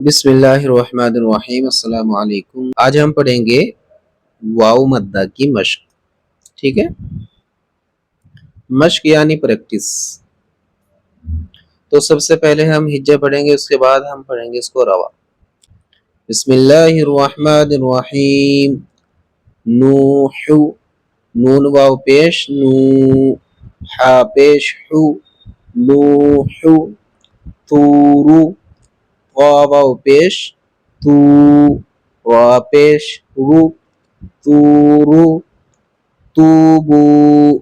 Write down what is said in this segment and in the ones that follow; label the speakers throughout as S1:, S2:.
S1: بسم اللہ الرحمن الرحیم۔ السلام علیکم۔ آج ہم پڑھیں گے واو مدہ کی مشق۔ ٹھیک ہے، مشق یعنی پریکٹس۔ تو سب سے پہلے ہم ہجہ پڑھیں گے، اس کے بعد ہم پڑھیں گے اس کو روا۔ بسم اللہ الرحمن الرحیم۔ نوح، نون واو پیش نو، حا پیش حو، نوح۔ طورو، قا واو پیش تو، را پیش رو، تورو۔ توبو،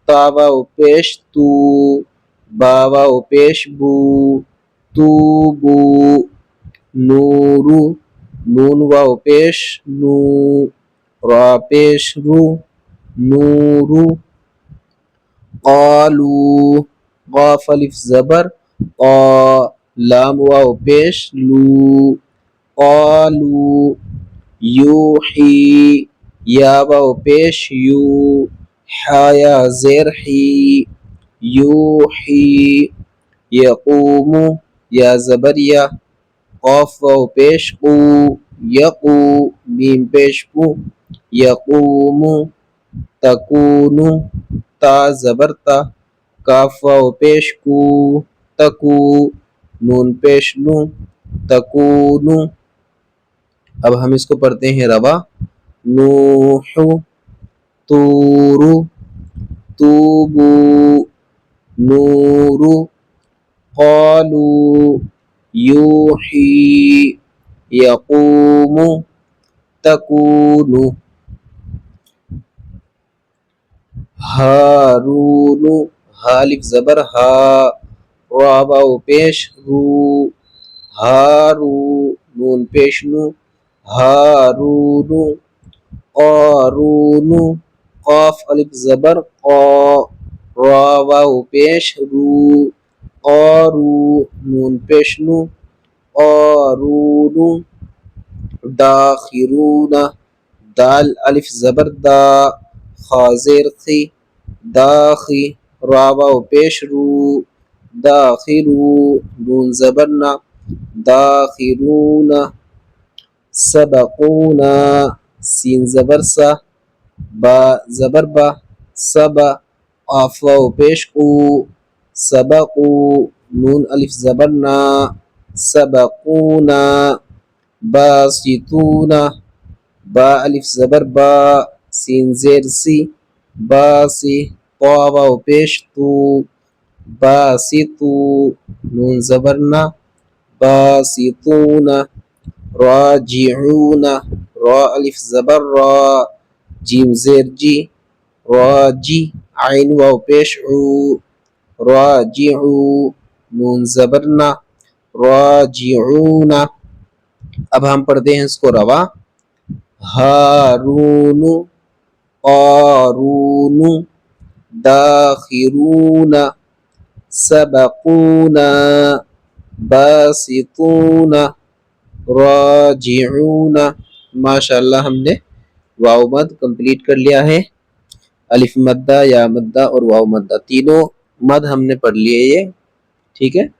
S1: تا واو پیش تو، با واو پیش بو، توبو۔ نورو، نون واو پیش نو، را پیش رو، نورو۔ قالو، قاف الف زبر قا، لام واو پیش لو، قالو۔ یوحی، یا واو پیش یو، حا یا زیر حی، یوحی۔ یقوم، یا زبر یا، قاف واو پیش قو، یقو، میم پیش پو، یقوم۔ تکونو، تا زبر تا، کاف واو پیش کو، تکو، نون پیش نو، تکونو۔ اب ہم اس کو پڑھتے ہیں روا۔ نوح، طور، توبو، نور، قالو، یوحی، یقوم، تکون۔ ہارون، ہا الف زبر ہا، را واو پیش رو، ہارو، نون پیش نو، ہارون۔ قارون، قاف الف زبر قا، را واو پیش رو، قارو، نون پیش نو، قارون۔ داخرون، دال الف زبر دا، خا زیر خی، داخی، را واو پیش رو، داخرو، نون زبر نا، داخرون۔ سبقونا، سین زبر سا، با زبر با، سبا، قاف واو پیش قو، سبقو، نون الف زبر نا، سبقونا۔ باسطونا، با الف زبر با، سین زیر سی، باسی، طا واو پیش تو، باسطو، نون زبر نا، باسطون۔ راجعون، را الف زبر را، جیم زیر جی، راجی، عین واو پیش عو، راجعو، نون زبر نا، راجعون۔ اب ہم پڑھتے ہیں اس کو روا۔ ہارون، قارون، داخرون، سبقون، باسطون، راجعون۔ ماشاءاللہ ہم نے واو مد کمپلیٹ کر لیا ہے۔ الف مدہ، یا مدہ اور واو مدہ تینوں مد ہم نے پڑھ لیے یہ۔ ٹھیک ہے۔